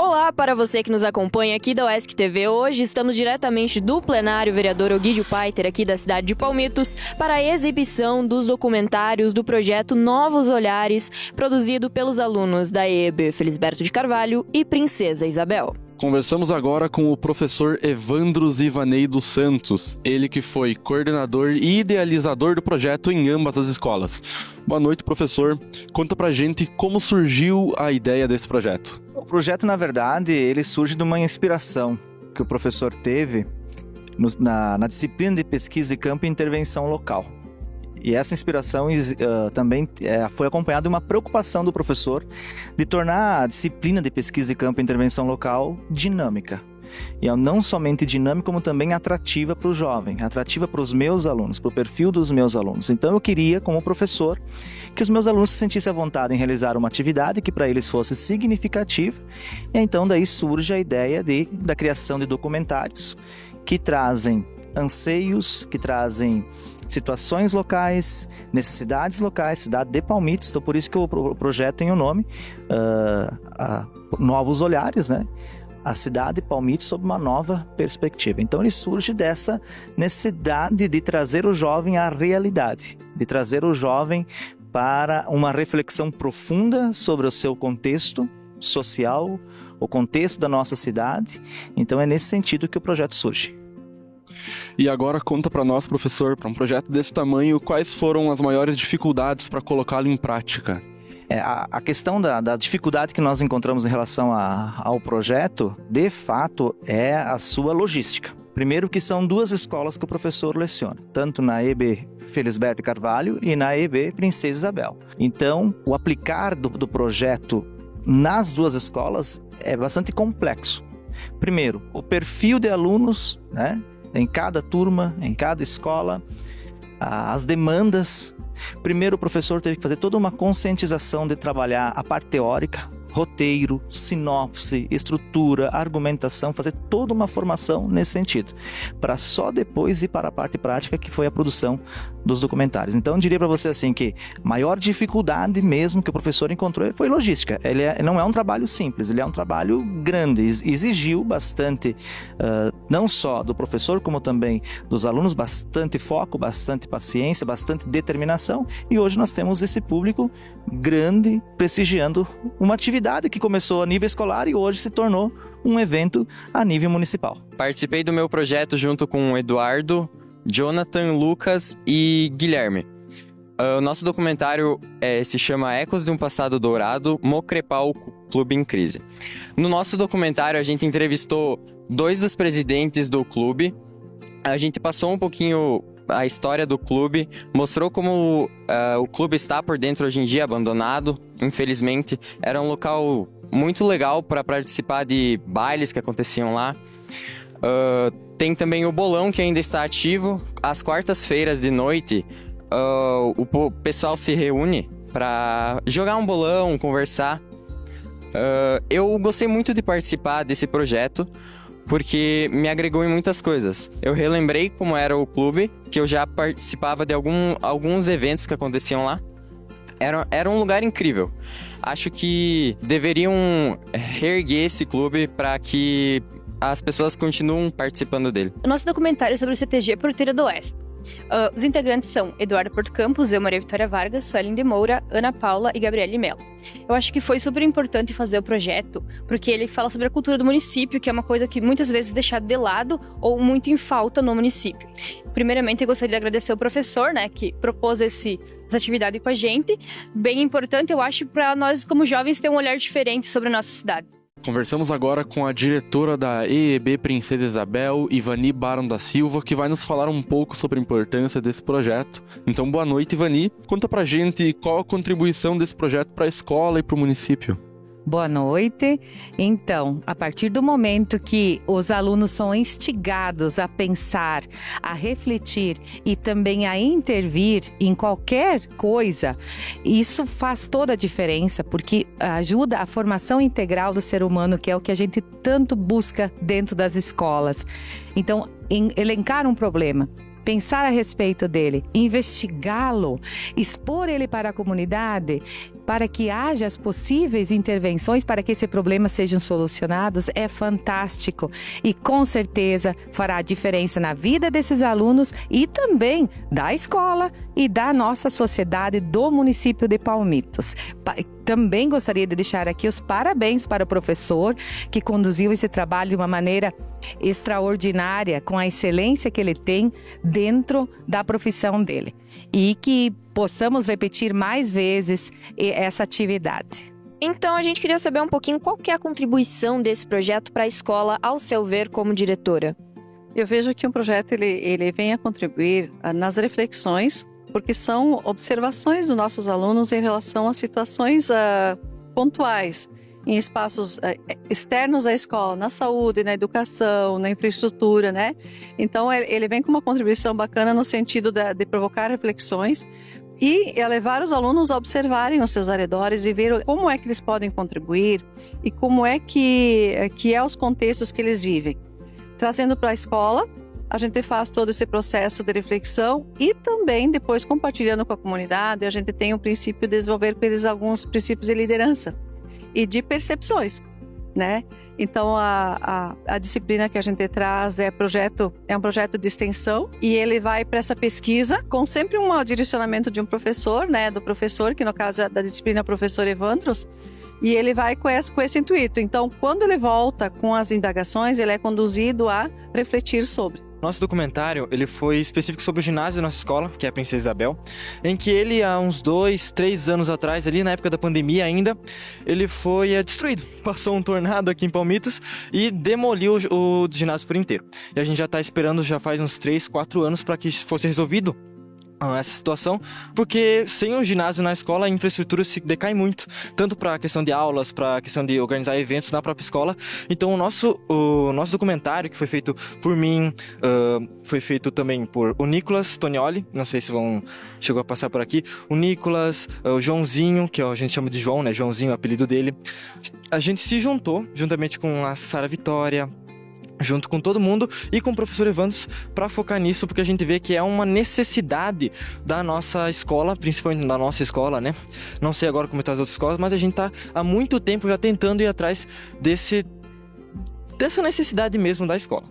Olá para você que nos acompanha aqui da UESC TV. Hoje estamos diretamente do plenário vereador Ogídio Paiter, aqui da cidade de Palmitos, para a exibição dos documentários do projeto Novos Olhares, produzido pelos alunos da EEB Felisberto de Carvalho e Princesa Isabel. Conversamos agora com o professor Evandro Zivanei dos Santos, ele que foi coordenador e idealizador do projeto em ambas as escolas. Boa noite, professor. Conta pra gente como surgiu a ideia desse projeto. O projeto, na verdade, ele surge de uma inspiração que o professor teve na disciplina de pesquisa de campo e intervenção local. E essa inspiração também foi acompanhada de uma preocupação do professor de tornar a disciplina de pesquisa de campo e intervenção local dinâmica. E não somente dinâmica, como também atrativa para o jovem, atrativa para os meus alunos, para o perfil dos meus alunos. Então eu queria, como professor, que os meus alunos se sentissem à vontade em realizar uma atividade que para eles fosse significativa. E então daí surge a ideia da criação de documentários que trazem anseios, que trazem situações locais, necessidades locais, cidade de Palmitos. Então por isso que o projeto tem o nome Novos Olhares, né? A cidade de Palmitos sob uma nova perspectiva. Então ele surge dessa necessidade de trazer o jovem à realidade, de trazer o jovem para uma reflexão profunda sobre o seu contexto social, o contexto da nossa cidade. Então é nesse sentido que o projeto surge. E agora conta para nós, professor, para um projeto desse tamanho, quais foram as maiores dificuldades para colocá-lo em prática? A questão da dificuldade que nós encontramos em relação ao projeto, de fato, é a sua logística. Primeiro que são duas escolas que o professor leciona, tanto na EB Felisberto de Carvalho e na EB Princesa Isabel. Então, o aplicar do projeto nas duas escolas é bastante complexo. Primeiro, o perfil de alunos, né, em cada turma, em cada escola, as demandas. Primeiro, o professor teve que fazer toda uma conscientização de trabalhar a parte teórica, roteiro, sinopse, estrutura, argumentação, fazer toda uma formação nesse sentido, para só depois ir para a parte prática, que foi a produção dos documentários. Então, eu diria para você assim que a maior dificuldade mesmo que o professor encontrou foi logística. Ele não é um trabalho simples, ele é um trabalho grande, exigiu bastante, não só do professor, como também dos alunos, bastante foco, bastante paciência, bastante determinação, e hoje nós temos esse público grande prestigiando uma atividade que começou a nível escolar e hoje se tornou um evento a nível municipal. Participei do meu projeto junto com o Eduardo, Jonathan, Lucas e Guilherme. O nosso documentário se chama Ecos de um Passado Dourado, Mocrepal Clube em Crise. No nosso documentário a gente entrevistou 2 dos presidentes do clube, a gente passou um pouquinho a história do clube, mostrou como o clube está por dentro hoje em dia, abandonado, infelizmente. Era um local muito legal para participar de bailes que aconteciam lá. Tem também o bolão que ainda está ativo. Às quartas-feiras de noite, o pessoal se reúne para jogar um bolão, conversar. Eu gostei muito de participar desse projeto, porque me agregou em muitas coisas. Eu relembrei como era o clube, que eu já participava de alguns eventos que aconteciam lá. Era um lugar incrível. Acho que deveriam reerguer esse clube para que as pessoas continuem participando dele. O nosso documentário é sobre o CTG Porteira do Oeste. Os integrantes são Eduardo Porto Campos, eu, Maria Vitória Vargas, Suelen de Moura, Ana Paula e Gabriele Mello. Eu acho que foi super importante fazer o projeto, porque ele fala sobre a cultura do município, que é uma coisa que muitas vezes é deixada de lado ou muito em falta no município. Primeiramente, eu gostaria de agradecer ao professor, né, que propôs essa atividade com a gente. Bem importante, eu acho, para nós como jovens ter um olhar diferente sobre a nossa cidade. Conversamos agora com a diretora da EEB Princesa Isabel, Ivani Barão da Silva, que vai nos falar um pouco sobre a importância desse projeto. Então, boa noite, Ivani. Conta pra gente qual a contribuição desse projeto para a escola e para o município. Boa noite. Então, a partir do momento que os alunos são instigados a pensar, a refletir e também a intervir em qualquer coisa, isso faz toda a diferença, porque ajuda a formação integral do ser humano, que é o que a gente tanto busca dentro das escolas. Então, elencar um problema, pensar a respeito dele, investigá-lo, expor ele para a comunidade, para que haja as possíveis intervenções para que esse problema sejam solucionados, é fantástico e com certeza fará a diferença na vida desses alunos e também da escola e da nossa sociedade do município de Palmitos. Também gostaria de deixar aqui os parabéns para o professor que conduziu esse trabalho de uma maneira extraordinária, com a excelência que ele tem dentro da profissão dele. E que possamos repetir mais vezes essa atividade. Então, a gente queria saber um pouquinho qual que é a contribuição desse projeto para a escola, ao seu ver, como diretora. Eu vejo que um projeto ele vem a contribuir nas reflexões, porque são observações dos nossos alunos em relação a situações pontuais, em espaços externos à escola, na saúde, na educação, na infraestrutura, né? Então, ele vem com uma contribuição bacana no sentido de provocar reflexões e levar os alunos a observarem os seus arredores e ver como é que eles podem contribuir e como é que é os contextos que eles vivem. Trazendo para a escola, a gente faz todo esse processo de reflexão e também depois compartilhando com a comunidade, a gente tem o princípio de desenvolver com eles alguns princípios de liderança e de percepções, né? Então, a disciplina que a gente traz é um projeto de extensão e ele vai para essa pesquisa com sempre um direcionamento de um professor, né? Do professor, que no caso é da disciplina professor Evandros, e ele vai com esse intuito. Então, quando ele volta com as indagações, ele é conduzido a refletir sobre. Nosso documentário, ele foi específico sobre o ginásio da nossa escola, que é a Princesa Isabel, em que ele, há uns 2, 3 anos atrás, ali na época da pandemia ainda, ele foi destruído. Passou um tornado aqui em Palmitos e demoliu o ginásio por inteiro. E a gente já está esperando, já faz uns 3, 4 anos para que fosse resolvido essa situação, porque sem o ginásio na escola a infraestrutura se decai muito, tanto para a questão de aulas, para a questão de organizar eventos na própria escola. Então o nosso documentário, que foi feito por mim, foi feito também por o Nicolas Tonioli, não sei se chegou a passar por aqui, o Nicolas, o Joãozinho, que a gente chama de João, né, Joãozinho, o apelido dele. A gente se juntou, juntamente com a Sara Vitória, junto com todo mundo e com o professor Evandros para focar nisso, porque a gente vê que é uma necessidade da nossa escola, principalmente da nossa escola, né? Não sei agora como estão as outras escolas, mas a gente está há muito tempo já tentando ir atrás dessa necessidade mesmo da escola.